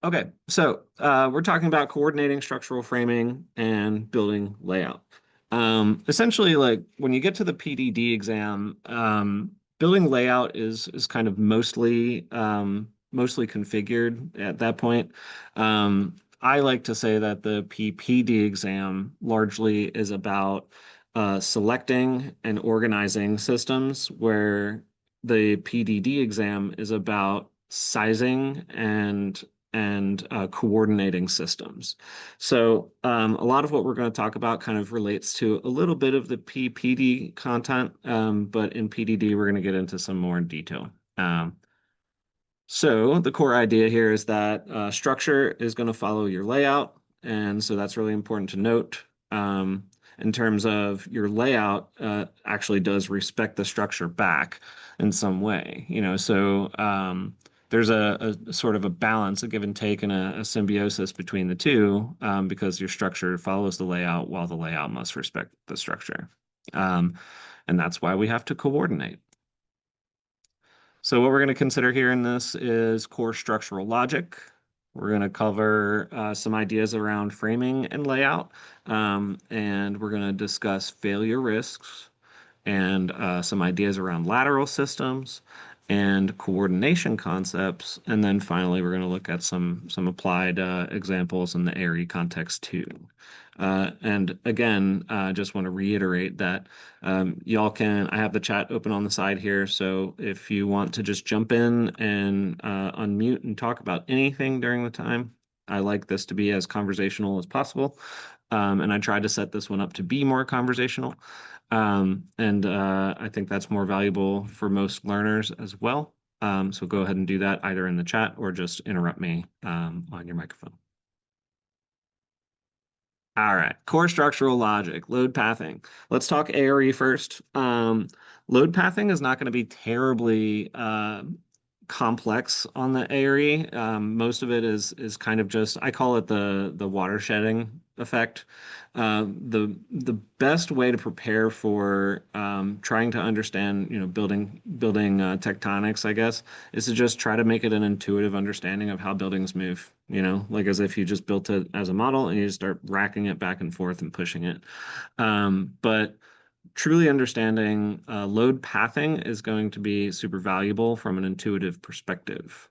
Okay, so we're talking about coordinating structural framing and building layout. Essentially, like when you get to the PDD exam, building layout is kind of mostly configured at that point. I like to say that the PPD exam largely is about selecting and organizing systems, where the PDD exam is about sizing and coordinating systems. So a lot of what we're going to talk about kind of relates to a little bit of the PPD content, but in PDD we're going to get into some more in detail. So the core idea here is that structure is going to follow your layout, and so that's really important to note. In terms of your layout, actually does respect the structure back in some way, So there's a sort of a balance, a give and take, and a symbiosis between the two, because your structure follows the layout while the layout must respect the structure, um, and that's why we have to coordinate. So what we're going to consider here in this is core structural logic. We're going to cover some ideas around framing and layout, and we're going to discuss failure risks and some ideas around lateral systems and coordination concepts. And then finally, we're going to look at some applied examples in the ARE context too. And again, just want to reiterate that y'all can, I have the chat open on the side here. So if you want to just jump in and unmute and talk about anything during the time, I like this to be as conversational as possible. And I tried to set this one up to be more conversational. And I think that's more valuable for most learners as well. So go ahead and do that either in the chat or just interrupt me on your microphone. All right, core structural logic, load pathing. Let's talk ARE first. Load pathing is not going to be terribly complex on the ARE. Most of it is kind of just, I call it the watershedding effect. The best way to prepare for trying to understand, building tectonics, I guess, is to just try to make it an intuitive understanding of how buildings move. Like as if you just built it as a model and you just start racking it back and forth and pushing it. But truly understanding load pathing is going to be super valuable from an intuitive perspective.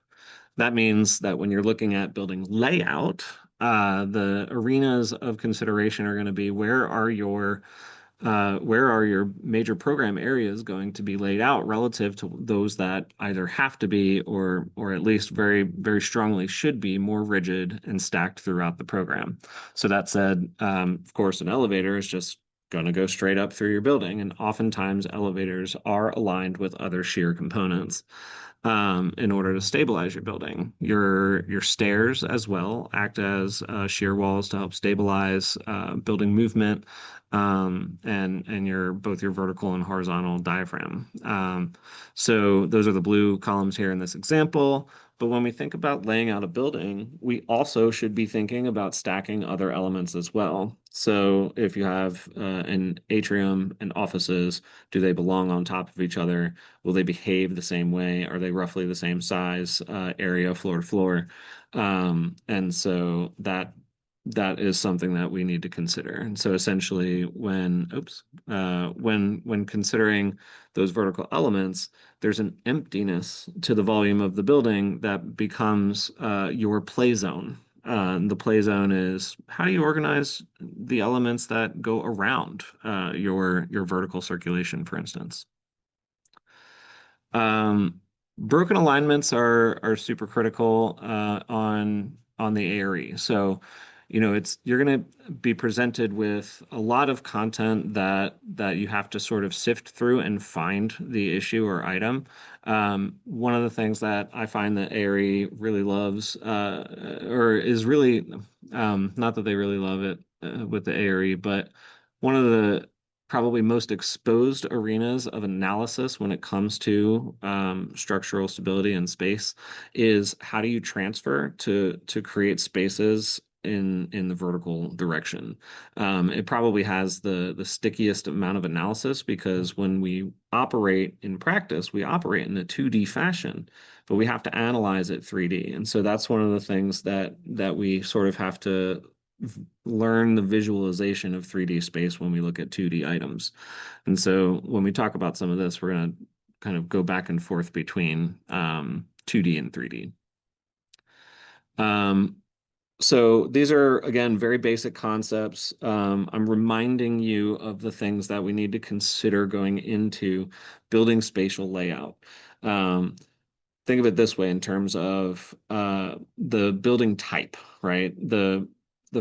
That means that when you're looking at building layout, the arenas of consideration are going to be where are your major program areas going to be laid out relative to those that either have to be or at least very, very strongly should be more rigid and stacked throughout the program. So that said, of course, an elevator is just going to go straight up through your building, and oftentimes elevators are aligned with other shear components in order to stabilize your building. Your stairs as well act as shear walls to help stabilize building movement, and your both your vertical and horizontal diaphragm. So those are the blue columns here in this example. But when we think about laying out a building, we also should be thinking about stacking other elements as well. So if you have an atrium and offices, do they belong on top of each other? Will they behave the same way? Are they roughly the same size, area, floor to floor? And so that is something that we need to consider. And so essentially, when considering those vertical elements, there's an emptiness to the volume of the building that becomes your play zone. The play zone is how do you organize the elements that go around your vertical circulation, for instance. Um, Broken alignments are super critical on the ARE. So, it's you're going to be presented with a lot of content that you have to sort of sift through and find the issue or item. One of the things that I find that ARE really loves, or is really, not that they really love it with the ARE, but one of the probably most exposed arenas of analysis when it comes to structural stability in space is how do you transfer to create spaces in the vertical direction. It probably has the stickiest amount of analysis because when we operate in practice, we operate in a 2D fashion, but we have to analyze it 3D. And so that's one of the things that we sort of have to learn the visualization of 3D space when we look at 2D items. And so when we talk about some of this, we're going to kind of go back and forth between 2D and 3D. Um, so these are, again, very basic concepts. I'm reminding you of the things that we need to consider going into building spatial layout. Um, think of it this way in terms of the building type, right? The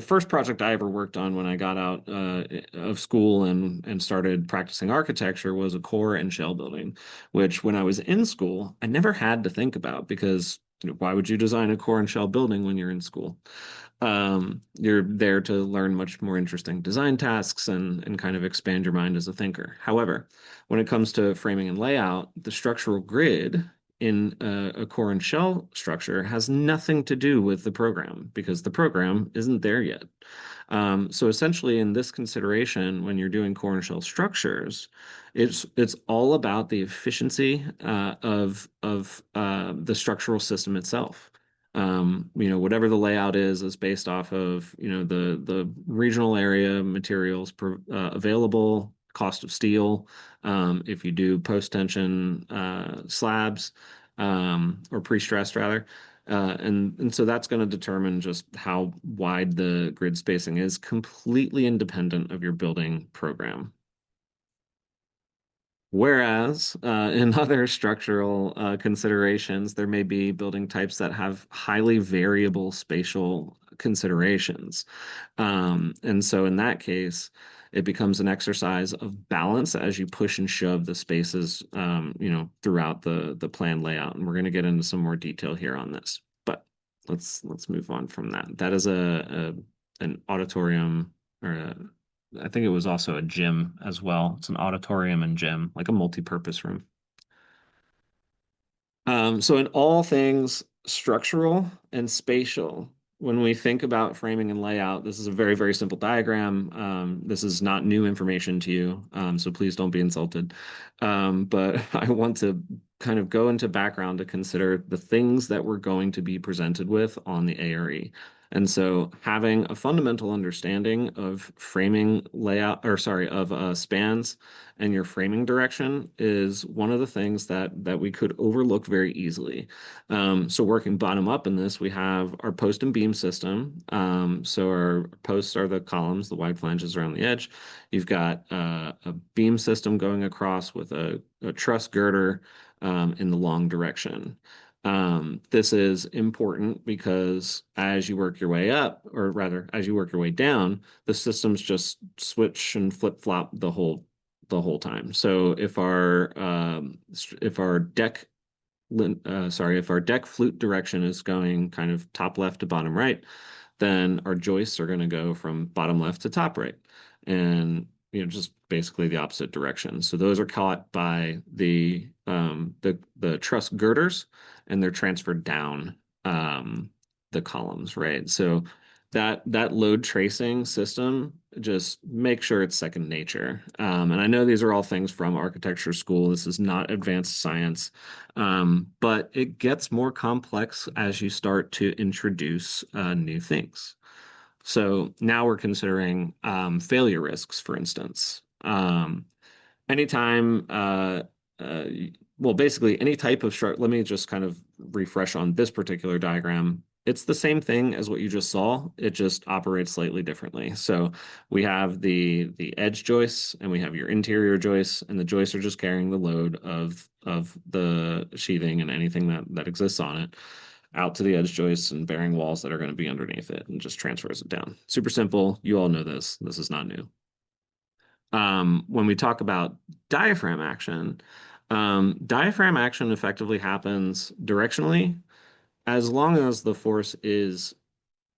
first project I ever worked on when I got out of school and started practicing architecture was a core and shell building, which when I was in school, I never had to think about because why would you design a core and shell building when you're in school? You're there to learn much more interesting design tasks and kind of expand your mind as a thinker. However, when it comes to framing and layout, the structural grid in a core and shell structure has nothing to do with the program because the program isn't there yet. So essentially, in this consideration, when you're doing core and shell structures, it's all about the efficiency of the structural system itself. Whatever the layout is based off of, the regional area, materials available, cost of steel. If you do post-tension slabs or pre-stressed rather, and so that's going to determine just how wide the grid spacing is, completely independent of your building program. Whereas in other structural considerations, there may be building types that have highly variable spatial considerations. And so in that case, it becomes an exercise of balance as you push and shove the spaces, throughout the plan layout. And we're going to get into some more detail here on this. But let's move on from that. That is an auditorium or I think it was also a gym as well. It's an auditorium and gym, like a multi-purpose room. So in all things structural and spatial, when we think about framing and layout, this is a very, very simple diagram. This is not new information to you, so please don't be insulted. But I want to kind of go into background to consider the things that we're going to be presented with on the ARE. And so having a fundamental understanding of framing layout, or sorry, of spans and your framing direction is one of the things that we could overlook very easily. So working bottom up in this, we have our post and beam system. So our posts are the columns, the wide flanges around the edge. You've got a beam system going across with a truss girder in the long direction. This is important because as you work your way up, or rather, as you work your way down, the systems just switch and flip-flop the whole time. So if our deck flute direction is going kind of top left to bottom right, then our joists are going to go from bottom left to top right, and just basically the opposite direction. So those are caught by the truss girders, and they're transferred down the columns, right? So that load tracing system, just make sure it's second nature. And I know these are all things from architecture school. This is not advanced science, but it gets more complex as you start to introduce new things. So now we're considering failure risks, for instance. Anytime, uh, well, basically any type of structure, let me just kind of refresh on this particular diagram. It's the same thing as what you just saw. It just operates slightly differently. So we have the edge joists and we have your interior joists, and the joists are just carrying the load of the sheathing and anything that exists on it out to the edge joists and bearing walls that are going to be underneath it, and just transfers it down. Super simple. You all know this. This is not new. When we talk about diaphragm action, diaphragm action effectively happens directionally as long as the force is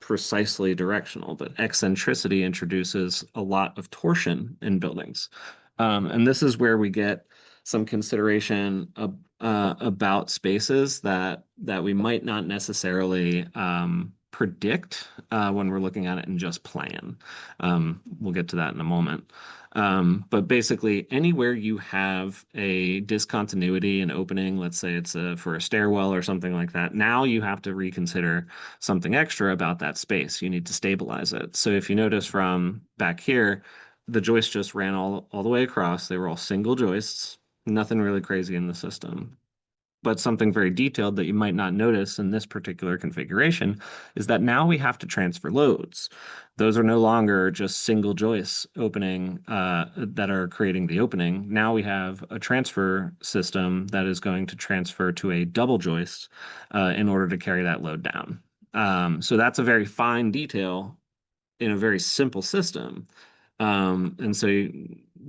precisely directional, but eccentricity introduces a lot of torsion in buildings. And this is where we get some consideration about spaces that we might not necessarily predict when we're looking at it and just plan. We'll get to that in a moment. But basically, anywhere you have a discontinuity in opening, let's say it's for a stairwell or something like that, now you have to reconsider something extra about that space. You need to stabilize it. So if you notice from back here, the joists just ran all the way across. They were all single joists, nothing really crazy in the system. But something very detailed that you might not notice in this particular configuration is that now we have to transfer loads. Those are no longer just single joists opening that are creating the opening. Now we have a transfer system that is going to transfer to a double joist in order to carry that load down. So that's a very fine detail in a very simple system. And so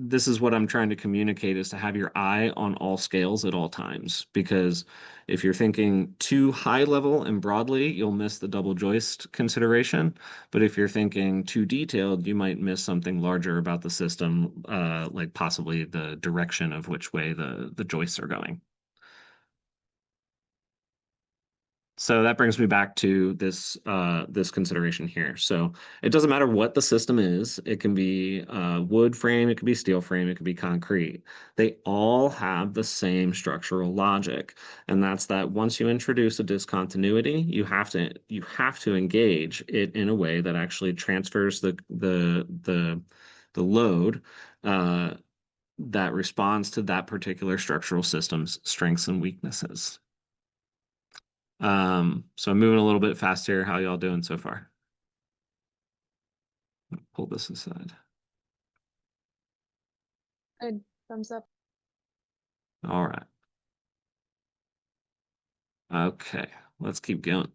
this is what I'm trying to communicate is to have your eye on all scales at all times. Because if you're thinking too high level and broadly, you'll miss the double joist consideration. But if you're thinking too detailed, you might miss something larger about the system, like possibly the direction of which way the joists are going. So that brings me back to this consideration here. So it doesn't matter what the system is. It can be wood frame, it could be steel frame, it could be concrete. They all have the same structural logic, and that's that once you introduce a discontinuity, you have to engage it in a way that actually transfers the load uh, that responds to that particular structural system's strengths and weaknesses. So I'm moving a little bit faster. How y'all doing so far? Pull this aside. Good. Thumbs up. All right. Okay. Let's keep going.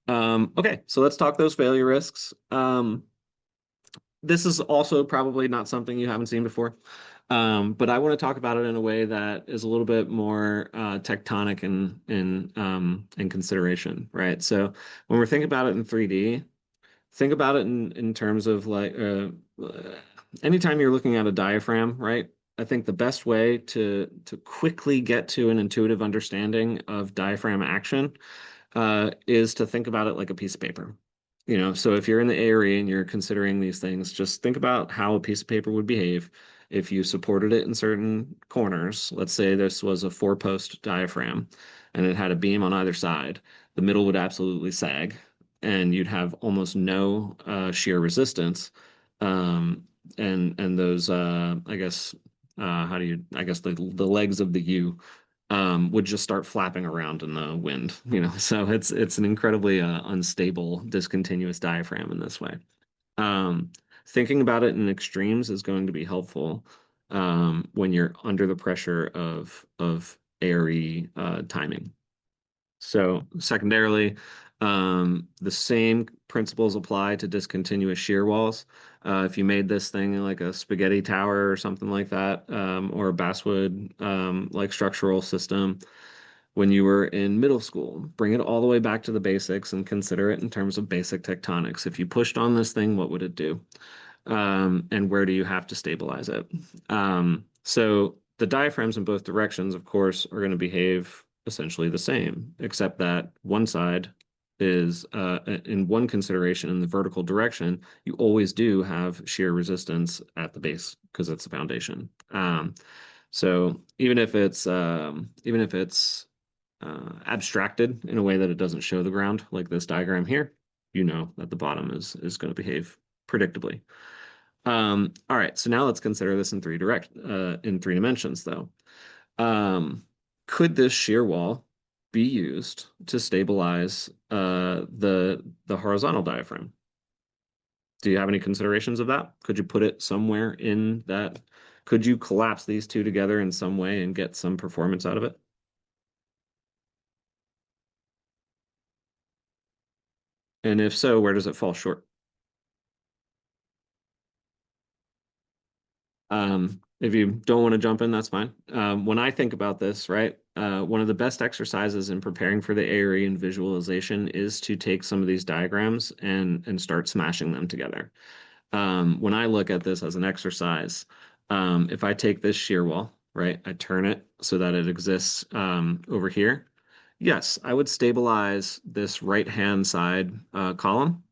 Okay, so let's talk those failure risks. This is also probably not something you haven't seen before. But I want to talk about it in a way that is a little bit more tectonic in consideration, right? So when we're thinking about it in 3D, think about it in terms of like anytime you're looking at a diaphragm, right? I think the best way to quickly get to an intuitive understanding of diaphragm action is to think about it like a piece of paper. So if you're in the area and you're considering these things, just think about how a piece of paper would behave if you supported it in certain corners. Let's say this was a four-post diaphragm and it had a beam on either side. The middle would absolutely sag, and you'd have almost no shear resistance. And those, I guess, how do you, I guess the legs of the U would just start flapping around in the wind, So it's an incredibly unstable, discontinuous diaphragm in this way. Um, Thinking about it in extremes is going to be helpful when you're under the pressure of airy timing. So secondarily, the same principles apply to discontinuous shear walls. If you made this thing like a spaghetti tower or something like that, or a basswood like structural system, when you were in middle school, bring it all the way back to the basics and consider it in terms of basic tectonics. If you pushed on this thing, what would it do? And where do you have to stabilize it? So the diaphragms in both directions, of course, are going to behave essentially the same, except that one side is in one consideration in the vertical direction, you always do have shear resistance at the base because it's the foundation. So even if it's abstracted in a way that it doesn't show the ground, like this diagram here, you know that the bottom is going to behave predictably. All right, so now let's consider this in three dimensions, though. Could this shear wall be used to stabilize the horizontal diaphragm? Do you have any considerations of that? Could you put it somewhere in that? Could you collapse these two together in some way and get some performance out of it? And if so, where does it fall short? If you don't want to jump in, that's fine. When I think about this, right, one of the best exercises in preparing for the ARE and visualization is to take some of these diagrams and start smashing them together. When I look at this as an exercise, if I take this shear wall, right, I turn it so that it exists over here. Yes, I would stabilize this right-hand side column,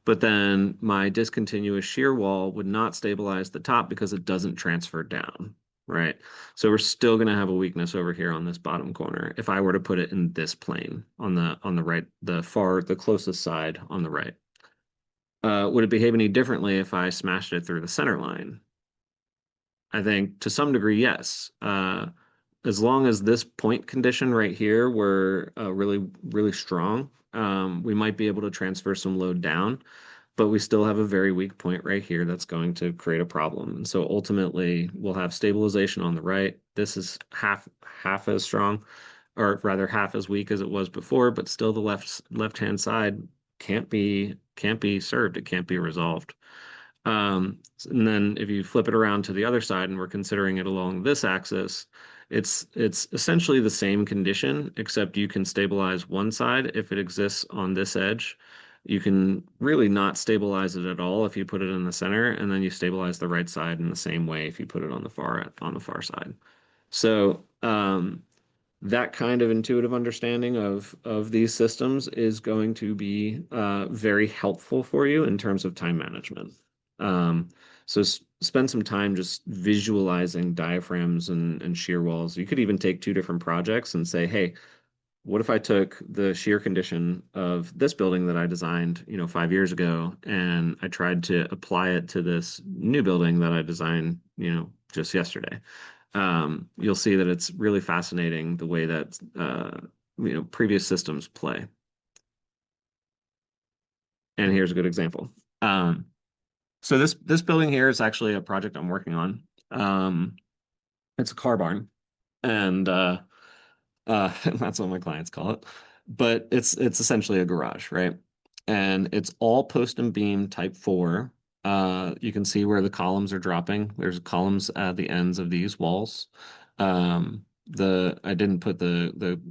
but then my discontinuous shear wall would not stabilize the top because it doesn't transfer down, right? So we're still going to have a weakness over here on this bottom corner if I were to put it in this plane on the right, the closest side on the right. Would it behave any differently if I smashed it through the center line? I think to some degree, yes. As long as this point condition right here were really strong, we might be able to transfer some load down, but we still have a very weak point right here that's going to create a problem. And so ultimately, we'll have stabilization on the right. This is half as strong, or rather half as weak as it was before, but still the left-hand side can't be served. It can't be resolved. And then if you flip it around to the other side and we're considering it along this axis, it's essentially the same condition, except you can stabilize one side if it exists on this edge. You can really not stabilize it at all if you put it in the center, and then you stabilize the right side in the same way if you put it on the far side. So that kind of intuitive understanding of these systems is going to be very helpful for you in terms of time management. Um, so spend some time just visualizing diaphragms and shear walls. You could even take two different projects and say, hey, what if I took the shear condition of this building that I designed, 5 years ago, and I tried to apply it to this new building that I designed, just yesterday? You'll see that it's really fascinating the way that previous systems play. And here's a good example. Um, so this building here is actually a project I'm working on. Um, it's a car barn, and that's what my clients call it. But it's essentially a garage, right? And it's all post and beam type 4. You can see where the columns are dropping. There's columns at the ends of these walls. The I didn't put the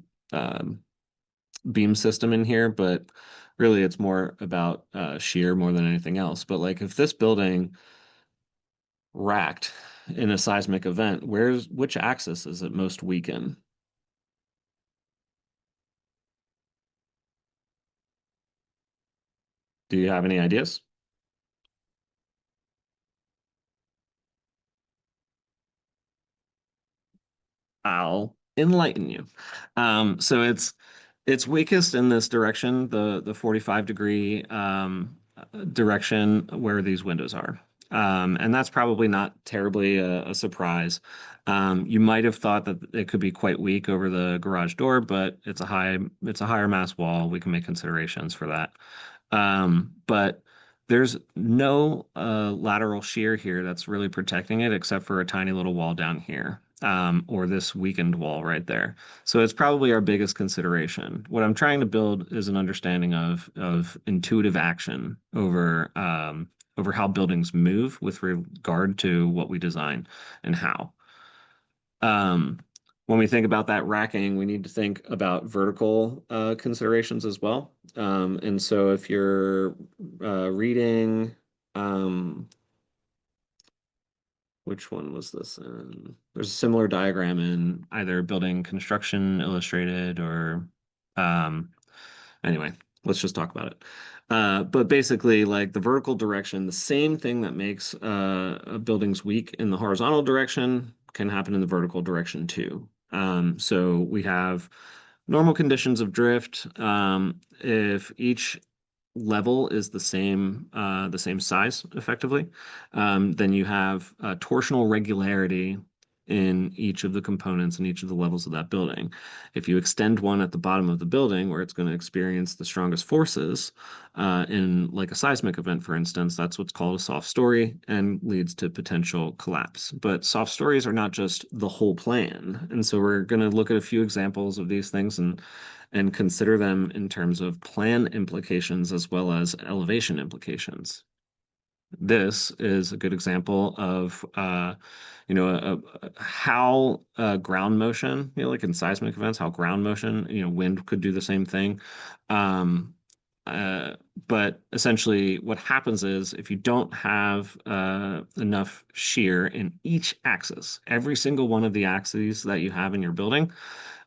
beam system in here, but really it's more about shear more than anything else. But like if this building racked in a seismic event, which axis is it most weak in? Do you have any ideas? I'll enlighten you. So it's weakest in this direction, the 45-degree direction where these windows are. And that's probably not terribly a surprise. You might have thought that it could be quite weak over the garage door, but it's a higher mass wall. We can make considerations for that. But there's no lateral shear here that's really protecting it except for a tiny little wall down here, or this weakened wall right there. So it's probably our biggest consideration. What I'm trying to build is an understanding of intuitive action over how buildings move with regard to what we design and how. Um, when we think about that racking, we need to think about vertical considerations as well. And so if you're reading, um, which one was this in? There's a similar diagram in either Building Construction Illustrated or um, anyway, let's just talk about it. But basically, like the vertical direction, the same thing that makes buildings weak in the horizontal direction can happen in the vertical direction too. So we have normal conditions of drift. If each level is the same size effectively, then you have torsional regularity in each of the components and each of the levels of that building. If you extend one at the bottom of the building where it's going to experience the strongest forces, in like a seismic event, for instance, that's what's called a soft story and leads to potential collapse. But soft stories are not just the whole plan. And so we're going to look at a few examples of these things and consider them in terms of plan implications as well as elevation implications. This is a good example of, how ground motion, like in seismic events, how ground motion, wind could do the same thing. Um, uh, but essentially, what happens is if you don't have enough shear in each axis, every single one of the axes that you have in your building,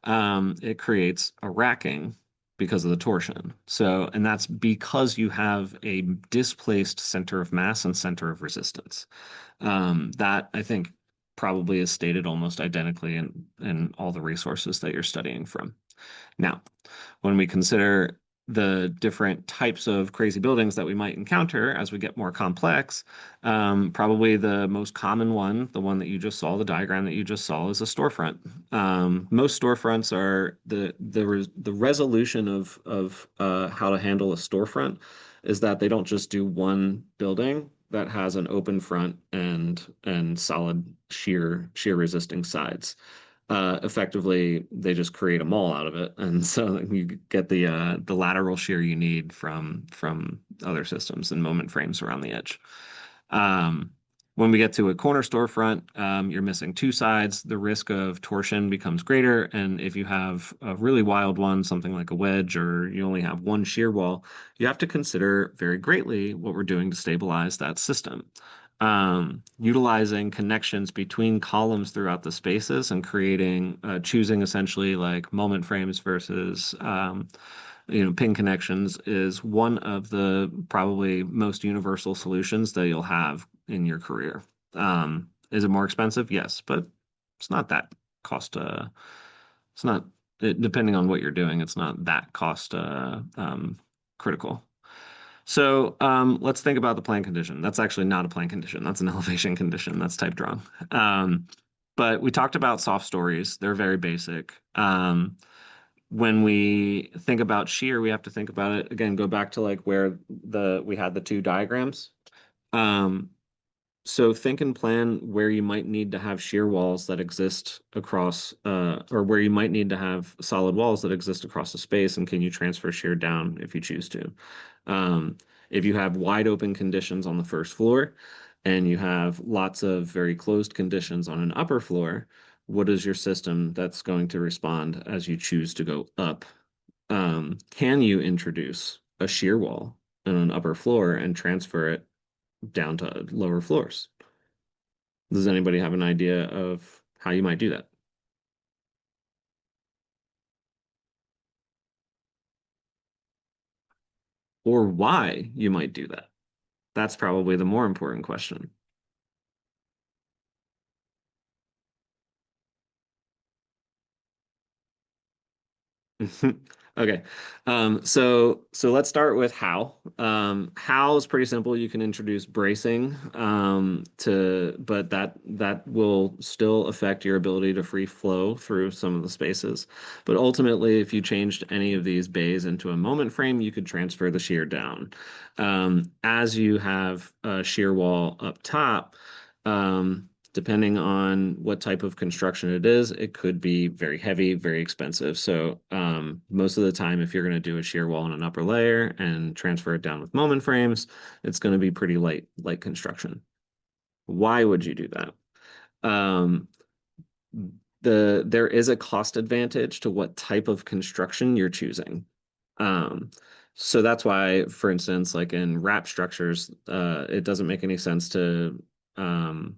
it creates a racking because of the torsion. So, and that's because you have a displaced center of mass and center of resistance. That I think probably is stated almost identically in all the resources that you're studying from. Now, when we consider the different types of crazy buildings that we might encounter as we get more complex, probably the most common one, the one that you just saw, the diagram that you just saw, is a storefront. Most storefronts are the resolution of how to handle a storefront is that they don't just do one building that has an open front and solid shear resisting sides. Effectively they just create a mall out of it, and so you get the lateral shear you need from other systems and moment frames around the edge. Um, when we get to a corner storefront, you're missing two sides. The risk of torsion becomes greater, and if you have a really wild one, something like a wedge, or you only have one shear wall, you have to consider very greatly what we're doing to stabilize that system. Utilizing connections between columns throughout the spaces and creating, choosing essentially like moment frames versus, pin connections is one of the probably most universal solutions that you'll have in your career. Is it more expensive? Yes, but it's not that cost, it's not, depending on what you're doing, it's not that cost, critical. So let's think about the plan condition. That's actually not a plan condition. That's an elevation condition. That's typed wrong. But we talked about soft stories. They're very basic. When we think about shear, we have to think about it again, go back to like where we had the two diagrams. Um, so think and plan where you might need to have shear walls that exist across, or where you might need to have solid walls that exist across the space, and can you transfer shear down if you choose to? Um, if you have wide open conditions on the first floor and you have lots of very closed conditions on an upper floor, what is your system that's going to respond as you choose to go up? Can you introduce a shear wall on an upper floor and transfer it down to lower floors? Does anybody have an idea of how you might do that? Or why you might do that? That's probably the more important question. Okay. So let's start with how. How is pretty simple. You can introduce bracing but that will still affect your ability to free flow through some of the spaces. But ultimately, if you changed any of these bays into a moment frame, you could transfer the shear down. As you have a shear wall up top, depending on what type of construction it is, it could be very heavy, very expensive. So most of the time, if you're going to do a shear wall in an upper layer and transfer it down with moment frames, it's going to be pretty light construction. Why would you do that? Um, there is a cost advantage to what type of construction you're choosing. Um, so that's why, for instance, like in wrap structures, it doesn't make any sense to, um,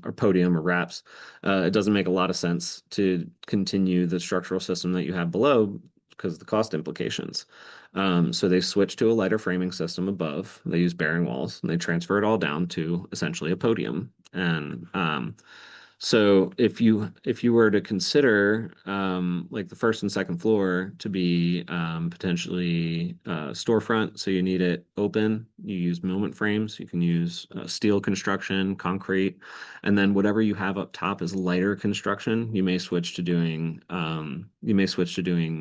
or podium or wraps. It doesn't make a lot of sense to continue the structural system that you have below because of the cost implications. So they switch to a lighter framing system above. They use bearing walls and they transfer it all down to essentially a podium. And so if you were to consider like the first and second floor to be potentially storefront, so you need it open, you use moment frames, you can use steel construction, concrete, and then whatever you have up top is lighter construction. You may switch to doing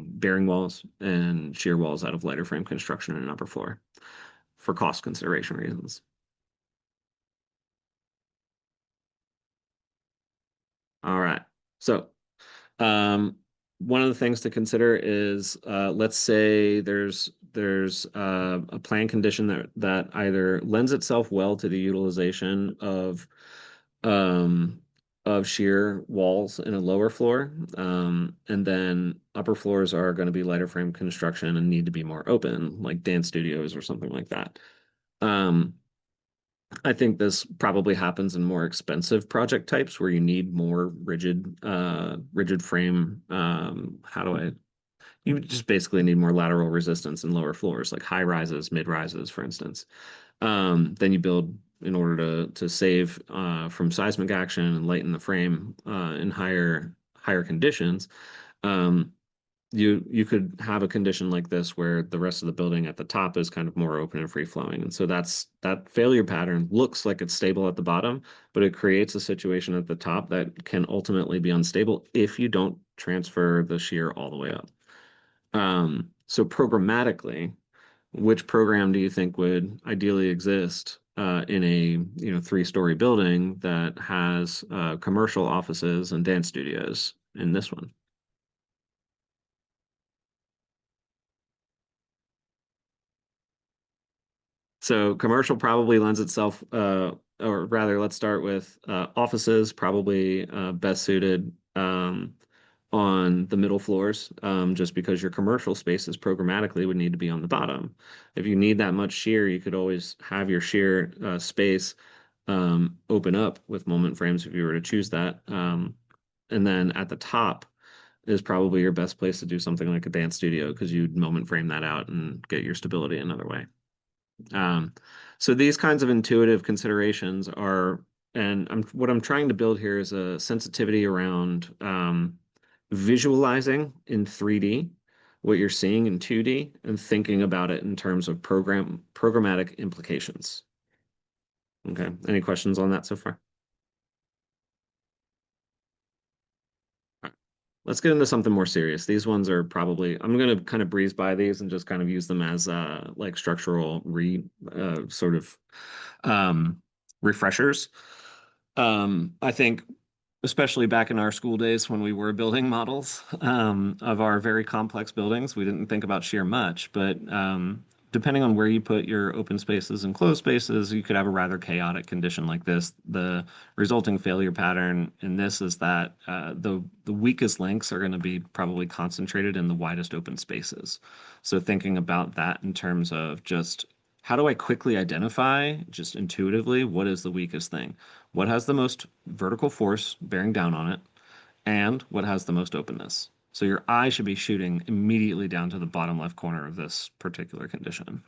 bearing walls and shear walls out of lighter frame construction in an upper floor for cost consideration reasons. All right. So Um, one of the things to consider is let's say there's a plan condition that either lends itself well to the utilization um, of shear walls in a lower floor, and then upper floors are going to be lighter frame construction and need to be more open, like dance studios or something like that. Um, I think this probably happens in more expensive project types where you need more rigid frame. How do I You just basically need more lateral resistance in lower floors, like high rises, mid rises, for instance. Then you build in order to save from seismic action and lighten the frame in higher conditions. Um, you could have a condition like this where the rest of the building at the top is kind of more open and free flowing. And so that failure pattern looks like it's stable at the bottom, but it creates a situation at the top that can ultimately be unstable if you don't transfer the shear all the way up. So programmatically, which program do you think would ideally exist in a three-story building that has commercial offices and dance studios in this one? So commercial probably lends itself, or rather, let's start with offices, probably best suited on the middle floors, just because your commercial spaces programmatically would need to be on the bottom. If you need that much shear, you could always have your shear space open up with moment frames if you were to choose that. And then at the top is probably your best place to do something like a dance studio because you'd moment frame that out and get your stability another way. Um, so these kinds of intuitive considerations are, and what I'm trying to build here is a sensitivity around visualizing in 3D what you're seeing in 2D and thinking about it in terms of programmatic implications. Okay. Any questions on that so far? Let's get into something more serious. These ones are probably, I'm going to kind of breeze by these and just kind of use them as like structural sort of um, refreshers. I think, especially back in our school days when we were building models of our very complex buildings, we didn't think about shear much, but depending on where you put your open spaces and closed spaces, you could have a rather chaotic condition like this. The resulting failure pattern in this is that the weakest links are going to be probably concentrated in the widest open spaces. So thinking about that in terms of just how do I quickly identify, just intuitively, what is the weakest thing? What has the most vertical force bearing down on it, and what has the most openness? So your eye should be shooting immediately down to the bottom left corner of this particular condition.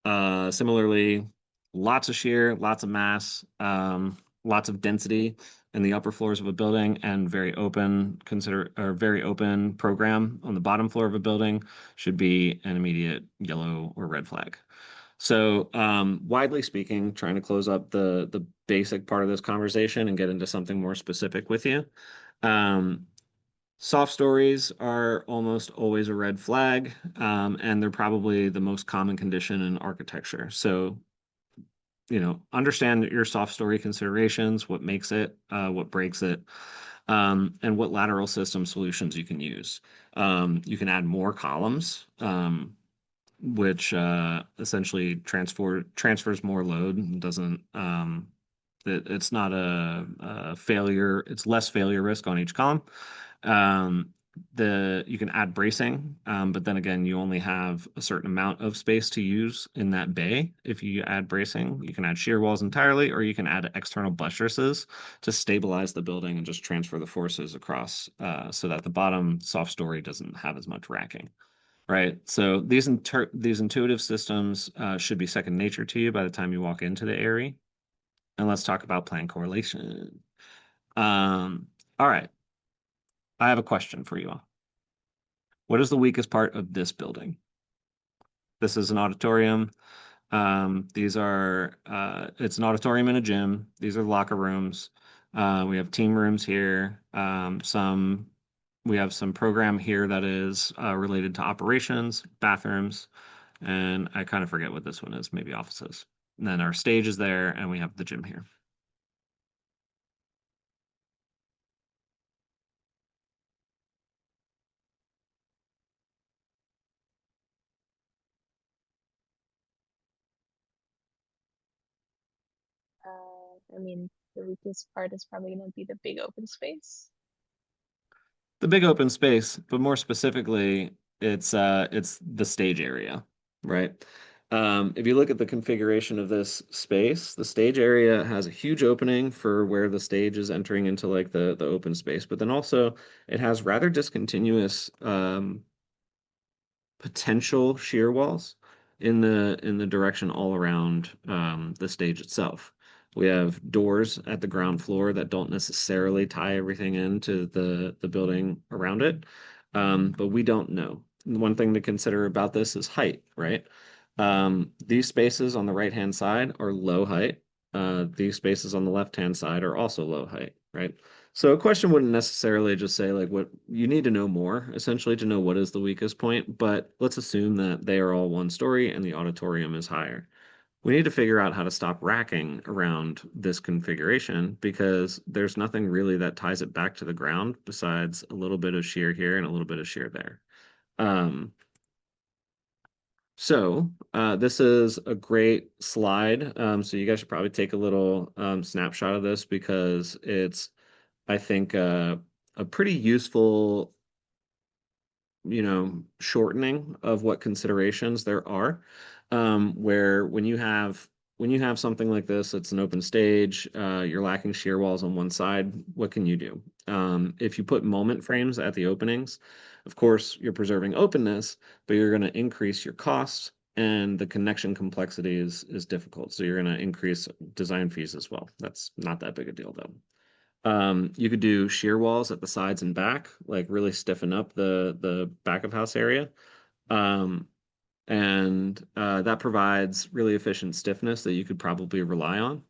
Similarly, lots of shear, lots of mass, lots of density in the upper floors of a building, and very open program on the bottom floor of a building should be an immediate yellow or red flag. So, widely speaking, trying to close up the basic part of this conversation and get into something more specific with you. Um, Soft stories are almost always a red flag, and they're probably the most common condition in architecture. So, understand your soft story considerations, what makes it, what breaks it, and what lateral system solutions you can use. You can add more columns, which essentially transfers more load and doesn't it's not a failure, it's less failure risk on each column. um, you can add bracing, but then again you only have a certain amount of space to use in that bay. If you add bracing, you can add shear walls entirely, or you can add external buttresses to stabilize the building and just transfer the forces across, so that the bottom soft story doesn't have as much racking. Right. So these intuitive systems should be second nature to you by the time you walk into the area. And let's talk about plan correlation. All right. I have a question for you all. What is the weakest part of this building? This is an auditorium. It's an auditorium and a gym. These are locker rooms. We have team rooms here. We have some program here that is related to operations, bathrooms, and I kind of forget what this one is, maybe offices. And then our stage is there, and we have the gym here. I mean, the weakest part is probably going to be the big open space. The big open space, but more specifically, it's the stage area, right? If you look at the configuration of this space, the stage area has a huge opening for where the stage is entering into like the open space, but then also it has rather discontinuous potential shear walls in the direction all around the stage itself. We have doors at the ground floor that don't necessarily tie everything into the building around it, but we don't know. One thing to consider about this is height, right? These spaces on the right-hand side are low height. These spaces on the left-hand side are also low height, right? So a question wouldn't necessarily just say like what you need to know more essentially to know what is the weakest point, but let's assume that they are all one story and the auditorium is higher. We need to figure out how to stop racking around this configuration because there's nothing really that ties it back to the ground besides a little bit of shear here and a little bit of shear there. Um, this is a great slide. So you guys should probably take a little snapshot of this because it's I think a pretty useful, shortening of what considerations there are. Where when you have something like this, it's an open stage, you're lacking shear walls on one side, what can you do? If you put moment frames at the openings, of course, you're preserving openness, but you're going to increase your costs and the connection complexity is difficult. So you're going to increase design fees as well. That's not that big a deal though. You could do shear walls at the sides and back, like really stiffen up the back of house area. Um, that provides really efficient stiffness that you could probably rely on,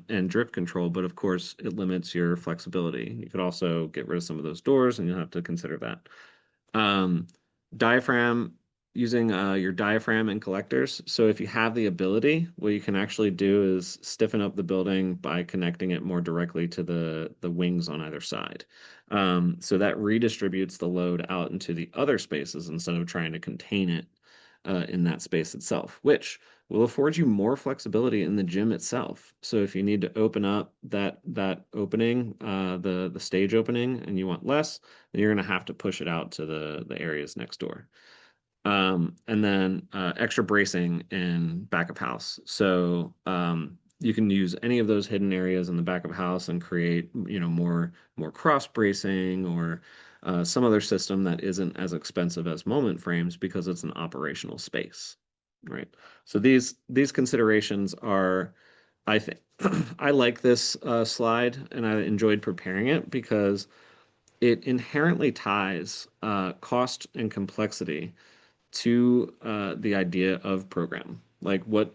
and drift control, but of course it limits your flexibility. You could also get rid of some of those doors, and you'll have to consider that. Um, diaphragm, using your diaphragm and collectors. So if you have the ability, what you can actually do is stiffen up the building by connecting it more directly to the wings on either side. So that redistributes the load out into the other spaces instead of trying to contain it in that space itself, which will afford you more flexibility in the gym itself. So if you need to open up that opening, the stage opening, and you want less, then you're going to have to push it out to the areas next door. And then extra bracing in back of house. So you can use any of those hidden areas in the back of house and create, more cross bracing or some other system that isn't as expensive as moment frames because it's an operational space, right? So these considerations are, I think, I like this slide and I enjoyed preparing it because it inherently ties cost and complexity to the idea of program. Like what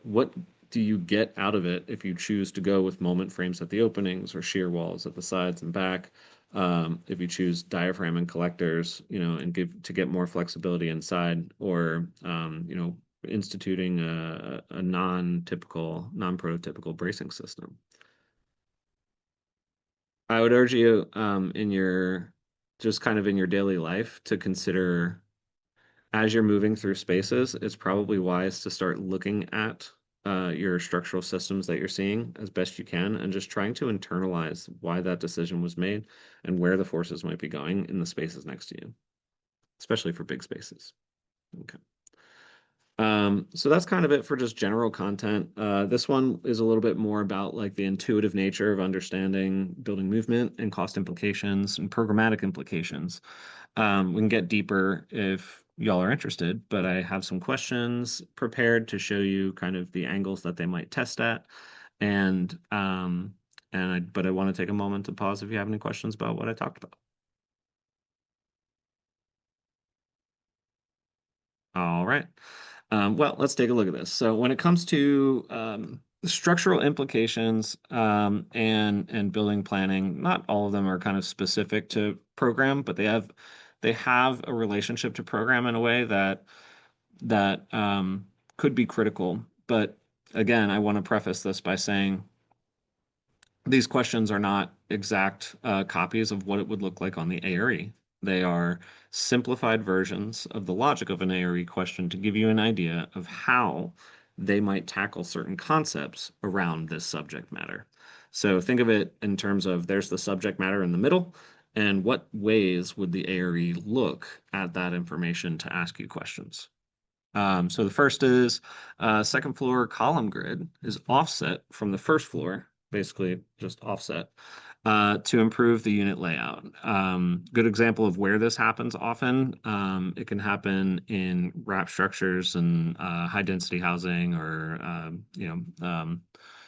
do you get out of it if you choose to go with moment frames at the openings or shear walls at the sides and back? If you choose diaphragm and collectors, and get more flexibility inside, or instituting a non-typical, non-prototypical bracing system. I would urge you in your just kind of in your daily life to consider as you're moving through spaces, it's probably wise to start looking at your structural systems that you're seeing as best you can and just trying to internalize why that decision was made and where the forces might be going in the spaces next to you, especially for big spaces. Okay. So that's kind of it for just general content. This one is a little bit more about like the intuitive nature of understanding building movement and cost implications and programmatic implications. We can get deeper if y'all are interested, but I have some questions prepared to show you kind of the angles that they might test at. And but I want to take a moment to pause if you have any questions about what I talked about. All right. Well, let's take a look at this. So when it comes to structural implications and building planning, not all of them are kind of specific to program, but they have a relationship to program in a way that could be critical. But again, I want to preface this by saying these questions are not exact copies of what it would look like on the ARE. They are simplified versions of the logic of an ARE question to give you an idea of how they might tackle certain concepts around this subject matter. So think of it in terms of there's the subject matter in the middle, and what ways would the ARE look at that information to ask you questions? So the first is second floor column grid is offset from the first floor, basically just offset, to improve the unit layout. Good example of where this happens often. It can happen in wrap structures and high density housing or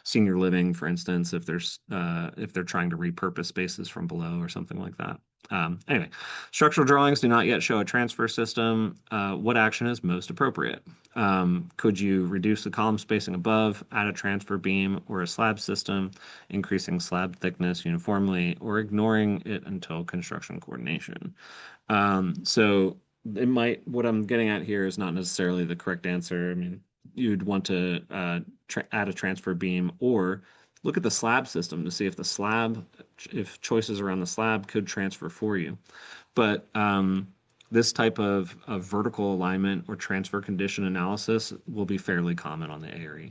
senior living, for instance, if they're trying to repurpose spaces from below or something like that. Anyway, structural drawings do not yet show a transfer system. What action is most appropriate? Could you reduce the column spacing above, add a transfer beam or a slab system, increasing slab thickness uniformly, or ignoring it until construction coordination? So what I'm getting at here is not necessarily the correct answer. I mean, you'd want to add a transfer beam or look at the slab system to see if choices around the slab could transfer for you. But this type of vertical alignment or transfer condition analysis will be fairly common on the ARE.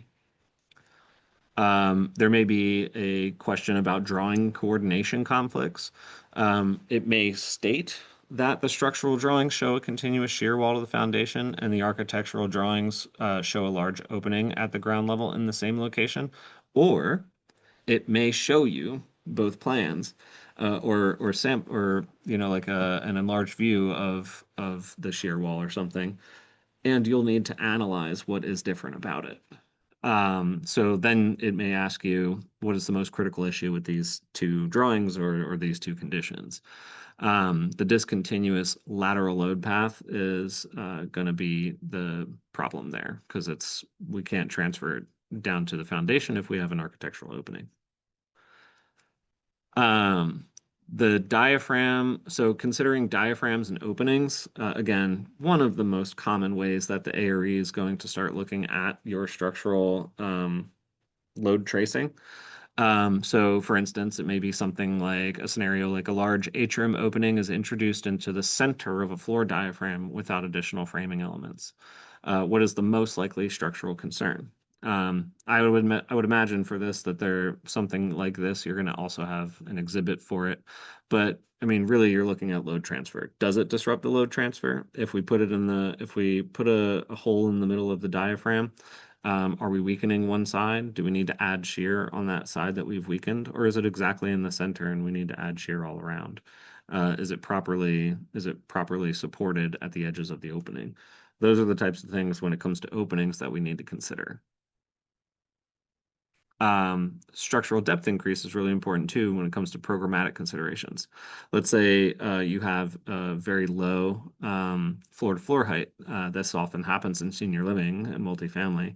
There may be a question about drawing coordination conflicts. It may state that the structural drawings show a continuous shear wall to the foundation and the architectural drawings show a large opening at the ground level in the same location, or it may show you both plans or like an enlarged view of the shear wall or something, and you'll need to analyze what is different about it. So then it may ask you, what is the most critical issue with these two drawings or these two conditions? The discontinuous lateral load path is going to be the problem there because we can't transfer it down to the foundation if we have an architectural opening. Um, the diaphragm, so considering diaphragms and openings, again, one of the most common ways that the ARE is going to start looking at your structural load tracing. So for instance, it may be something like a scenario like a large atrium opening is introduced into the center of a floor diaphragm without additional framing elements. What is the most likely structural concern? I would imagine for this that something like this, you're going to also have an exhibit for it. But I mean, really, you're looking at load transfer. Does it disrupt the load transfer? If we put a hole in the middle of the diaphragm, are we weakening one side? Do we need to add shear on that side that we've weakened, or is it exactly in the center and we need to add shear all around? Is it properly supported at the edges of the opening? Those are the types of things when it comes to openings that we need to consider. Structural depth increase is really important too when it comes to programmatic considerations. Let's say you have a very low floor-to-floor height. This often happens in senior living and multifamily.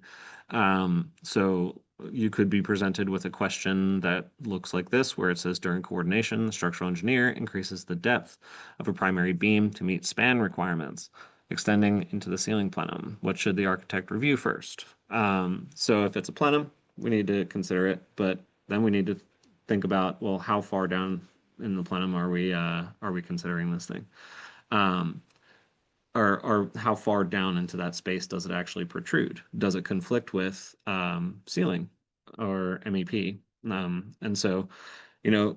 So you could be presented with a question that looks like this, where it says during coordination, the structural engineer increases the depth of a primary beam to meet span requirements, extending into the ceiling plenum. What should the architect review first? So if it's a plenum, we need to consider it, but then we need to think about, well, how far down in the plenum are we considering this thing? Um, or how far down into that space does it actually protrude? Does it conflict with ceiling or MEP? And so,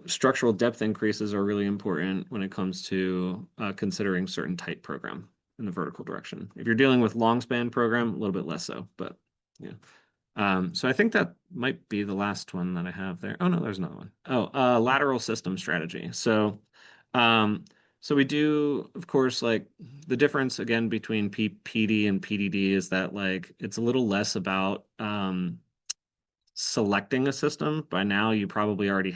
structural depth increases are really important when it comes to considering certain type program in the vertical direction. If you're dealing with long span program, a little bit less so, but yeah. So I think that might be the last one that I have there. Oh no, there's another one. Oh, lateral system strategy. Um, so we do, of course, like the difference again between PD and PDD is that like it's a little less about selecting a system. By now, you probably already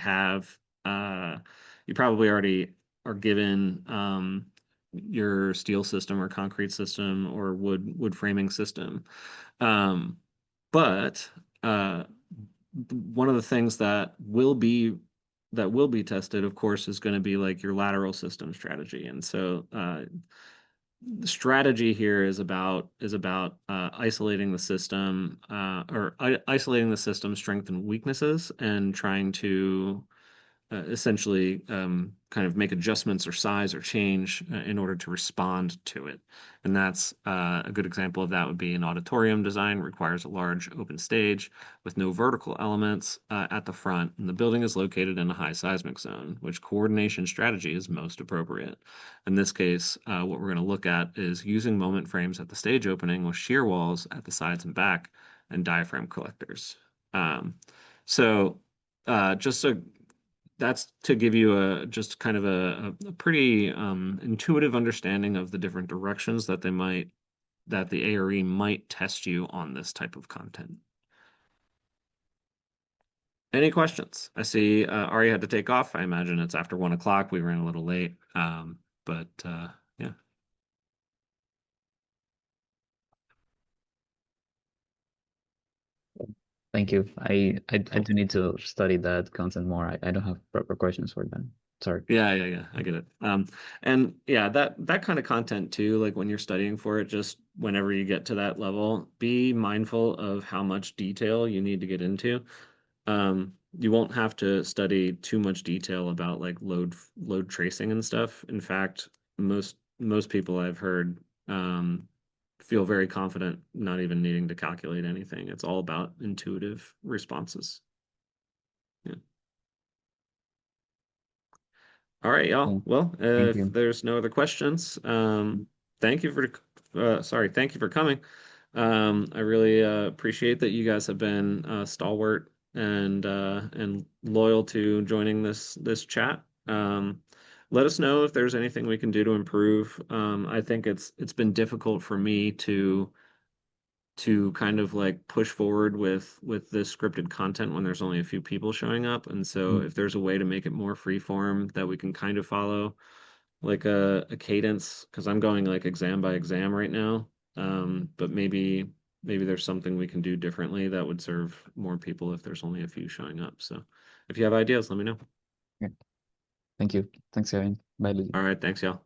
are given your steel system or concrete system or wood framing system. Um, but uh, one of the things that will be tested, of course, is going to be like your lateral system strategy. And so the strategy here is about isolating the system isolating the system strength and weaknesses and trying to essentially kind of make adjustments or size or change in order to respond to it. And that's a good example of that would be an auditorium design requires a large open stage with no vertical elements at the front, and the building is located in a high seismic zone, which coordination strategy is most appropriate. In this case, what we're going to look at is using moment frames at the stage opening with shear walls at the sides and back and diaphragm collectors. Um, so just so that's to give you a just kind of a pretty intuitive understanding of the different directions that that the ARE might test you on this type of content. Any questions? I see Ari had to take off. I imagine it's after 1 o'clock. We ran a little late. But yeah. Thank you. I Cool. do need to study that content more. I don't have proper questions for that. Sorry. Yeah. I get it. And yeah, that kind of content too, like when you're studying for it, just whenever you get to that level, be mindful of how much detail you need to get into. You won't have to study too much detail about like load tracing and stuff. In fact, most people I've heard feel very confident not even needing to calculate anything. It's all about intuitive responses. Yeah. All right, y'all. Okay. Well, Thank if you. there's no other questions, thank you for thank you for coming. I really appreciate that you guys have been stalwart and loyal to joining this chat. Let us know if there's anything we can do to improve. I think it's been difficult for me to kind of like push forward with this scripted content when there's only a few people showing up. And so Mm, if there's a way to make it more free form that we can kind of follow like a cadence, because I'm going like exam by exam right now. But maybe there's something we can do differently that would serve more people if there's only a few showing up. So if you have ideas, let me know. yeah. Thank you. Thanks, Kevin. Bye, Lucy. All right, thanks, y'all.